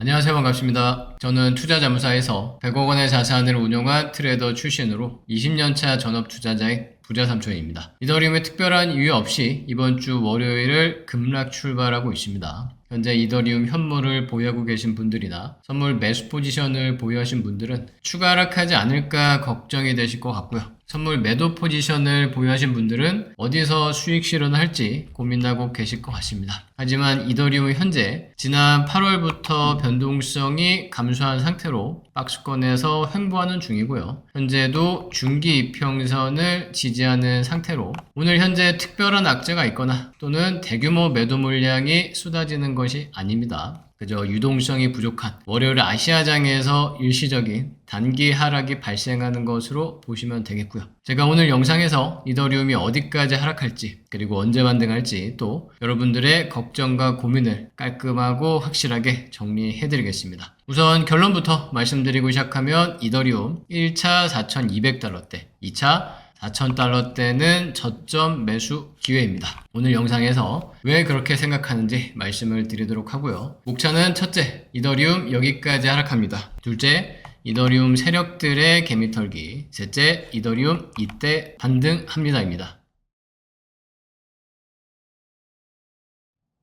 안녕하세요. 반갑습니다. 저는 투자자문사에서 100억 원의 자산을 운용한 트레이더 출신으로 20년차 전업 투자자인 부자삼촌입니다. 이더리움의 특별한 이유 없이 이번 주 월요일을 급락 출발하고 있습니다. 현재 이더리움 현물을 보유하고 계신 분들이나 선물 매수 포지션을 보유하신 분들은 추가 하락하지 않을까 걱정이 되실 것 같고요. 선물 매도 포지션을 보유하신 분들은 어디서 수익 실현할지 고민하고 계실 것 같습니다. 하지만 이더리움은 현재 지난 8월부터 변동성이 감소한 상태로 박스권에서 횡보하는 중이고요. 현재도 중기 이평선을 지지하는 상태로 오늘 현재 특별한 악재가 있거나 또는 대규모 매도 물량이 쏟아지는 것이 아닙니다. 그저 유동성이 부족한 월요일 아시아장에서 일시적인 단기 하락이 발생하는 것으로 보시면 되겠고요. 제가 오늘 영상에서 이더리움이 어디까지 하락할지 그리고 언제 반등할지 또 여러분들의 걱정과 고민을 깔끔하고 확실하게 정리해 드리겠습니다. 우선 결론부터 말씀드리고 시작하면 이더리움 1차 4,200달러대, 2차 4,000달러대는 저점 매수 기회입니다. 오늘 영상에서 왜 그렇게 생각하는지 말씀을 드리도록 하고요. 목차는 첫째, 이더리움 여기까지 하락합니다. 둘째, 이더리움 세력들의 개미털기. 셋째, 이더리움 이때 반등합니다입니다.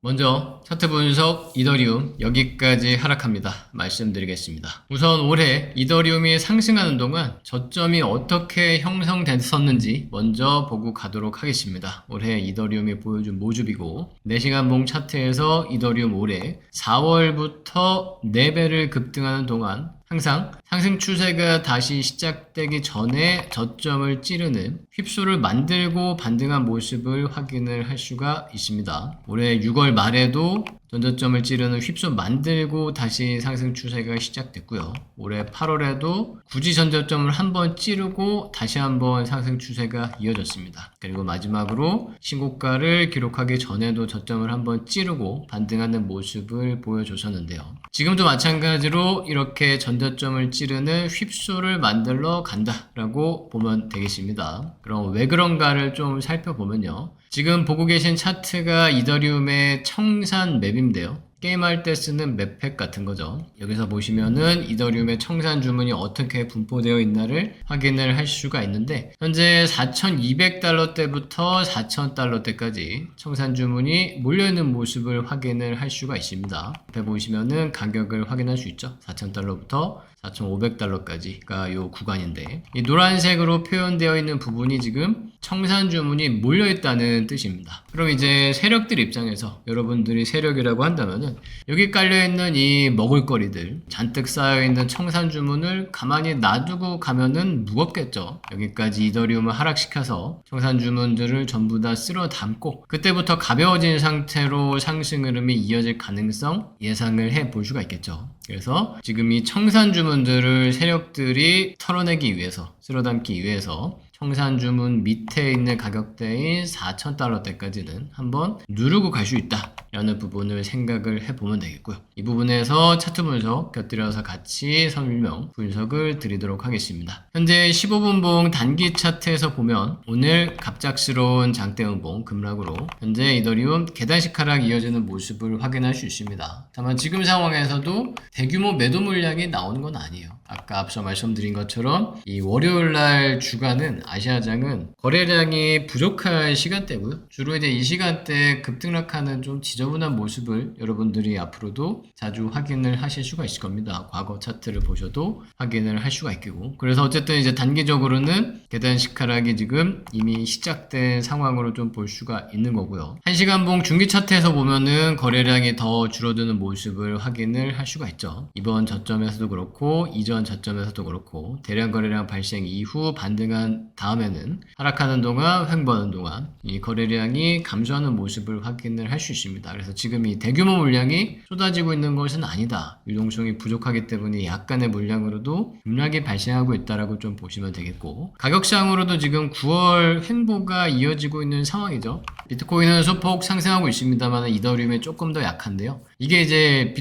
먼저 차트 분석 이더리움 여기까지 하락합니다. 말씀드리겠습니다. 우선 올해 이더리움이 상승하는 동안 저점이 어떻게 형성됐었는지 먼저 보고 가도록 하겠습니다. 올해 이더리움이 보여준 모습이고 4시간 봉 차트에서 이더리움 올해 4월부터 4배를 급등하는 동안 항상 상승 추세가 다시 시작되기 전에 저점을 찌르는 휩소를 만들고 반등한 모습을 확인을 할 수가 있습니다. 올해 6월 말에도 전저점을 찌르는 휩소 만들고 다시 상승 추세가 시작됐고요. 올해 8월에도 굳이 전저점을 한번 찌르고 다시 한번 상승 추세가 이어졌습니다. 그리고 마지막으로 신고가를 기록하기 전에도 저점을 한번 찌르고 반등하는 모습을 보여줬었는데요. 지금도 마찬가지로 이렇게 전저점을 찌르는 휩소를 만들러 간다라고 보면 되겠습니다. 그럼 왜 그런가를 좀 살펴보면요. 지금 보고 계신 차트가 이더리움의 청산 맵인데요. 게임할 때 쓰는 맵팩 같은 거죠. 여기서 보시면은 이더리움의 청산 주문이 어떻게 분포되어 있나를 확인을 할 수가 있는데 현재 4,200달러대부터 4,000달러대까지 청산 주문이 몰려있는 모습을 확인을 할 수가 있습니다. 옆에 보시면은 가격을 확인할 수 있죠. 4,000달러부터 4,500달러까지가 이 구간인데 이 노란색으로 표현되어 있는 부분이 지금 청산 주문이 몰려있다는 뜻입니다. 그럼 이제 세력들 입장에서 여러분들이 세력이라고 한다면은 여기 깔려있는 이 먹을거리들 잔뜩 쌓여있는 청산 주문을 가만히 놔두고 가면은 무겁겠죠. 여기까지 이더리움을 하락시켜서 청산 주문들을 전부 다 쓸어 담고 그때부터 가벼워진 상태로 상승 흐름이 이어질 가능성 예상을 해 볼 수가 있겠죠. 그래서 지금 이 청산 주문들을 세력들이 털어내기 위해서 쓸어 담기 위해서 청산 주문 밑에 있는 가격대인 4,000달러대까지는 한번 누르고 갈 수 있다 라는 부분을 생각을 해보면 되겠고요. 이 부분에서 차트 분석 곁들여서 같이 설명 분석을 드리도록 하겠습니다. 현재 15분봉 단기 차트에서 보면 오늘 갑작스러운 장대음봉 급락으로 현재 이더리움 계단식 하락 이어지는 모습을 확인할 수 있습니다. 다만 지금 상황에서도 대규모 매도 물량이 나오는 건 아니에요. 아까 앞서 말씀드린 것처럼 이 월요일날 주간은 아시아장은 거래량이 부족한 시간대고요. 주로 이제 이 시간대에 급등락하는 좀 지저분한 모습을 여러분들이 앞으로도 자주 확인을 하실 수가 있을 겁니다. 과거 차트를 보셔도 확인을 할 수가 있고. 그래서 어쨌든 이제 단기적으로는 계단식 하락이 지금 이미 시작된 상황으로 좀 볼 수가 있는 거고요. 1시간 봉 중기 차트에서 보면은 거래량이 더 줄어드는 모습을 확인을 할 수가 있죠. 이번 저점에서도 그렇고 이전 저점에서도 그렇고 대량 거래량 발생 이후 반등한 다음에는 하락하는 동안 횡보하는 동안 이 거래량이 감소하는 모습을 확인을 할 수 있습니다. 그래서 지금 이 대규모 물량이 쏟아지고 있는 것은 아니다. 유동성이 부족하기 때문에 약간의 물량으로도 급락이 발생하고 있다라고 좀 보시면 되겠고 가격상으로도 지금 9월 횡보가 이어지고 있는 상황이죠. 비트코인은 소폭 상승하고 있습니다만 이더리움이 조금 더 약한데요. 이게 이제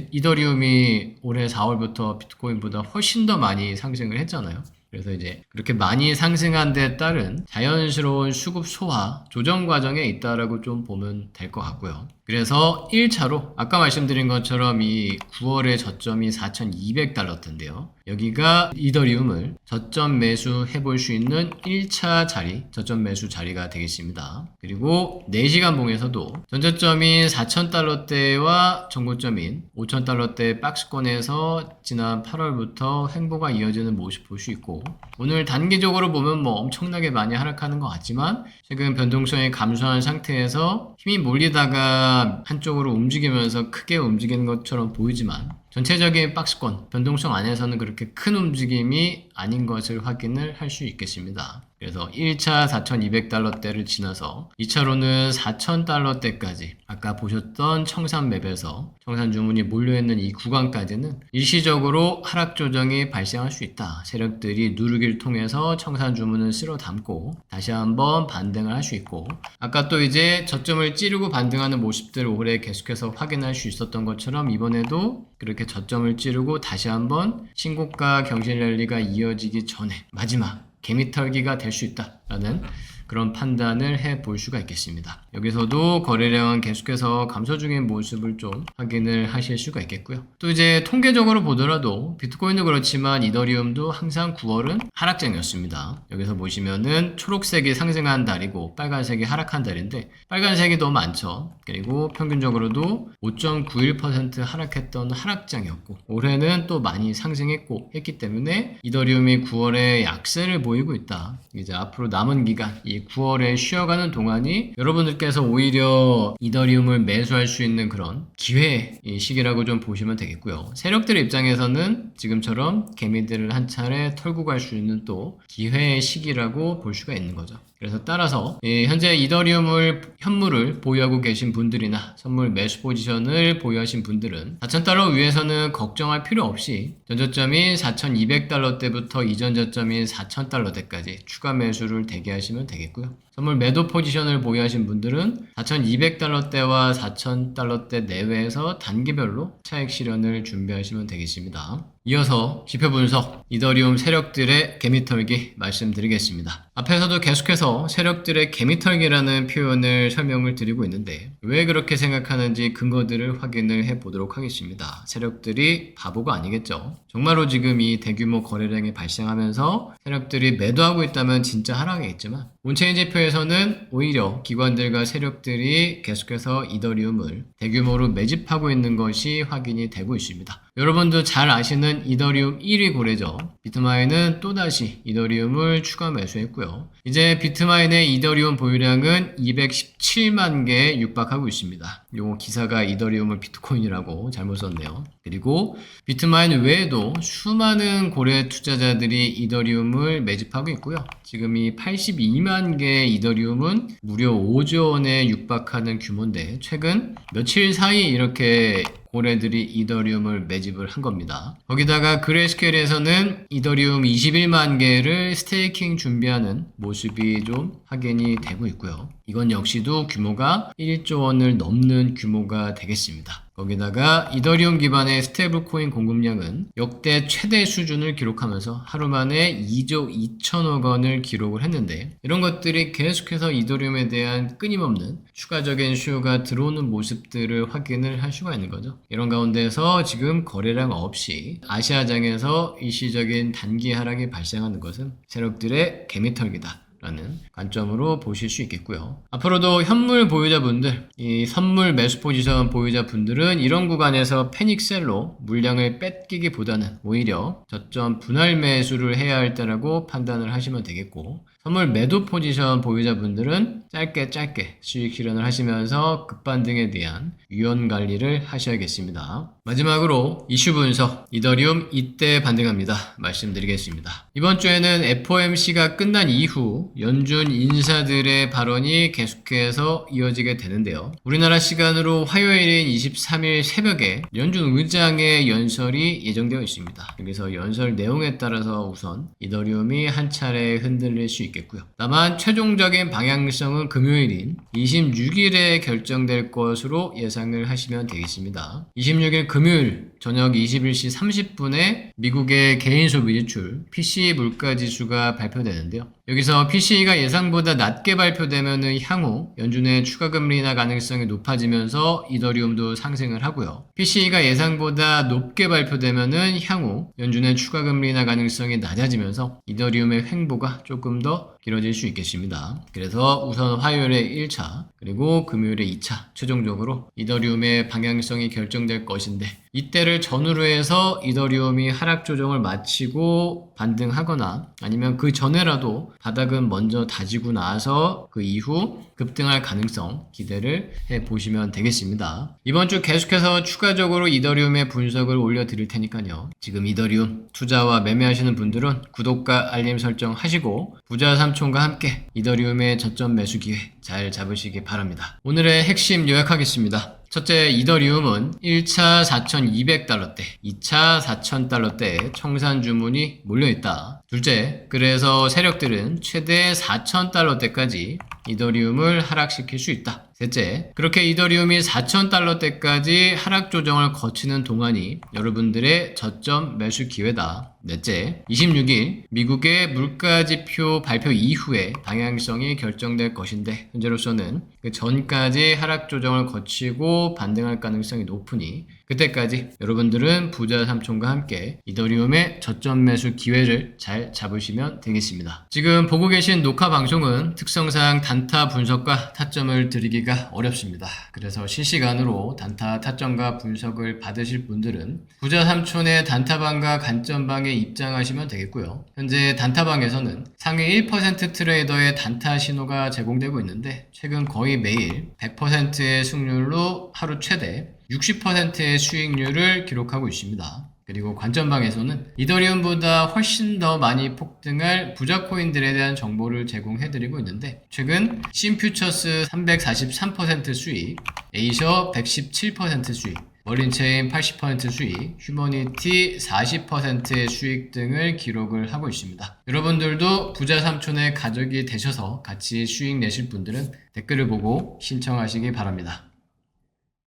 이더리움이 올해 4월부터 비트코인보다 훨씬 더 많이 상승을 했잖아요. 그래서 이제 그렇게 많이 상승한 데 따른 자연스러운 수급 소화 조정 과정에 있다라고 좀 보면 될 것 같고요. 그래서 1차로 아까 말씀드린 것처럼 이 9월의 저점이 4,200달러대인데요. 여기가 이더리움을 저점 매수해 볼 수 있는 1차 자리, 저점 매수 자리가 되겠습니다. 그리고 4시간 봉에서도 전저점인 4,000달러대와 전고점인 5,000달러대 박스권에서 지난 8월부터 횡보가 이어지는 모습 볼 수 있고, 오늘 단기적으로 보면 뭐 엄청나게 많이 하락하는 것 같지만 최근 변동성이 감소한 상태에서 힘이 몰리다가 한쪽으로 움직이면서 크게 움직이는 것처럼 보이지만 전체적인 박스권 변동성 안에서는 그렇게 큰 움직임이 아닌 것을 확인을 할 수 있겠습니다. 그래서 1차 4,200달러대를 지나서 2차로는 4,000달러대까지 아까 보셨던 청산맵에서 청산 주문이 몰려있는 이 구간까지는 일시적으로 하락 조정이 발생할 수 있다. 세력들이 누르기를 통해서 청산 주문을 쓸어 담고 다시 한번 반등을 할 수 있고, 아까 또 이제 저점을 찌르고 반등하는 모습들을 올해 계속해서 확인할 수 있었던 것처럼 이번에도 그렇게 저점을 찌르고 다시 한번 신고가 경신 랠리가 이어지기 전에 마지막 개미털기가 될 수 있다라는 그런 판단을 해볼 수가 있겠습니다. 여기서도 거래량은 계속해서 감소 중인 모습을 좀 확인을 하실 수가 있겠고요. 또 이제 통계적으로 보더라도 비트코인도 그렇지만 이더리움도 항상 9월은 하락장이었습니다. 여기서 보시면은 초록색이 상승한 달이고 빨간색이 하락한 달인데 빨간색이 더 많죠. 그리고 평균적으로도 5.91% 하락했던 하락장이었고, 올해는 또 많이 상승했고 했기 때문에 이더리움이 9월에 약세를 보이고 있다. 이제 앞으로 남은 기간 이 9월에 쉬어가는 동안이 여러분들께서 오히려 이더리움을 매수할 수 있는 그런 기회 시기라고 좀 보시면 되겠고요. 세력들의 입장에서는 지금처럼 개미들을 한 차례 털고 갈 수 있는 또 기회의 시기라고 볼 수가 있는 거죠. 그래서 따라서 현재 이더리움을 현물을 보유하고 계신 분들이나 선물 매수 포지션을 보유하신 분들은 4,000달러 위에서는 걱정할 필요 없이 전저점인 4,200달러대부터 이전 저점인 4,000달러대까지 추가 매수를 대기하시면 되겠고요. 선물 매도 포지션을 보유하신 분들은 4,200달러대와 4,000달러대 내외에서 단기별로 차익 실현을 준비하시면 되겠습니다. 이어서 지표 분석, 이더리움 세력들의 개미털기 말씀드리겠습니다. 앞에서도 계속해서 세력들의 개미털기라는 표현을 설명을 드리고 있는데 왜 그렇게 생각하는지 근거들을 확인을 해보도록 하겠습니다. 세력들이 바보가 아니겠죠. 정말로 지금 이 대규모 거래량이 발생하면서 세력들이 매도하고 있다면 진짜 하락이겠지만 온체인 지표에서는 오히려 기관들과 세력들이 계속해서 이더리움을 대규모로 매집하고 있는 것이 확인이 되고 있습니다. 여러분도 잘 아시는 이더리움 1위 고래죠. 비트마인은 또다시 이더리움을 추가 매수했고요. 이제 비트마인의 이더리움 보유량은 217만 개에 육박하고 있습니다. 요 기사가 이더리움을 비트코인이라고 잘못 썼네요. 그리고 비트마인 외에도 수많은 고래 투자자들이 이더리움을 매집하고 있고요. 지금 이 82만 개의 이더리움은 무려 5조 원에 육박하는 규모인데 최근 며칠 사이 이렇게 고래들이 이더리움을 매집을 한 겁니다. 거기다가 그레이스케일에서는 이더리움 21만 개를 스테이킹 준비하는 모습이 좀 확인이 되고 있고요. 이건 역시도 규모가 1조 원을 넘는 규모가 되겠습니다. 거기다가 이더리움 기반의 스테이블 코인 공급량은 역대 최대 수준을 기록하면서 하루 만에 2조 2천억 원을 기록을 했는데, 이런 것들이 계속해서 이더리움에 대한 끊임없는 추가적인 수요가 들어오는 모습들을 확인을 할 수가 있는 거죠. 이런 가운데서 지금 거래량 없이 아시아장에서 일시적인 단기 하락이 발생하는 것은 세력들의 개미털기다 라는 관점으로 보실 수 있겠고요. 앞으로도 현물 보유자분들, 이 선물 매수 포지션 보유자분들은 이런 구간에서 패닉셀로 물량을 뺏기기보다는 오히려 저점 분할 매수를 해야 할 때라고 판단을 하시면 되겠고, 선물 매도 포지션 보유자분들은 짧게 수익 실현을 하시면서 급반등에 대한 위험 관리를 하셔야겠습니다. 마지막으로 이슈 분석, 이더리움 이때 반등합니다 말씀드리겠습니다. 이번 주에는 FOMC가 끝난 이후 연준 인사들의 발언이 계속해서 이어지게 되는데요. 우리나라 시간으로 화요일인 23일 새벽에 연준 의장의 연설이 예정되어 있습니다. 여기서 연설 내용에 따라서 우선 이더리움이 한 차례 흔들릴 수 있겠고요. 다만 최종적인 방향성은 금요일인 26일에 결정될 것으로 예상을 하시면 되겠습니다. 26일 금요일 저녁 21시 30분에 미국의 개인 소비 지출 PCE 물가 지수가 발표되는데요. 여기서 PCE가 예상보다 낮게 발표되면은 향후 연준의 추가 금리 인하 가능성이 높아지면서 이더리움도 상승을 하고요. PCE가 예상보다 높게 발표되면은 향후 연준의 추가 금리 인하 가능성이 낮아지면서 이더리움의 횡보가 조금 더 길어질 수 있겠습니다. 그래서 우선 화요일에 1차 그리고 금요일에 2차 최종적으로 이더리움의 방향성이 결정될 것인데 이때를 전후로 해서 이더리움이 하락 조정을 마치고 반등하거나 아니면 그 전에라도 바닥은 먼저 다지고 나서 그 이후 급등할 가능성 기대를 해보시면 되겠습니다. 이번 주 계속해서 추가적으로 이더리움의 분석을 올려드릴 테니까요. 지금 이더리움 투자와 매매하시는 분들은 구독과 알림 설정 하시고 부자 삼촌과 함께 이더리움의 저점 매수 기회 잘 잡으시기 바랍니다. 오늘의 핵심 요약하겠습니다. 첫째, 이더리움은 1차 4,200달러대, 2차 4,000달러대에 청산 주문이 몰려있다. 둘째, 그래서 세력들은 최대 4,000달러대까지 이더리움을 하락시킬 수 있다. 셋째, 그렇게 이더리움이 4,000달러대까지 하락 조정을 거치는 동안이 여러분들의 저점 매수 기회다. 넷째, 26일 미국의 물가지표 발표 이후에 방향성이 결정될 것인데 현재로서는 그 전까지 하락 조정을 거치고 반등할 가능성이 높으니 그때까지 여러분들은 부자 삼촌과 함께 이더리움의 저점 매수 기회를 잘 잡으시면 되겠습니다. 지금 보고 계신 녹화 방송은 특성상 단타 분석과 타점을 드리기가 어렵습니다. 그래서 실시간으로 단타 타점과 분석을 받으실 분들은 부자 삼촌의 단타방과 간점방에 입장하시면 되겠고요. 현재 단타방에서는 상위 1% 트레이더의 단타 신호가 제공되고 있는데 최근 거의 매일 100%의 승률로 하루 최대 60%의 수익률을 기록하고 있습니다. 그리고 관점방에서는 이더리움보다 훨씬 더 많이 폭등할 부자 코인들에 대한 정보를 제공해드리고 있는데 최근 심퓨처스 343% 수익, 에이셔 117% 수익, 머린체인 80% 수익, 휴머니티 40%의 수익 등을 기록을 하고 있습니다. 여러분들도 부자 삼촌의 가족이 되셔서 같이 수익 내실 분들은 댓글을 보고 신청하시기 바랍니다.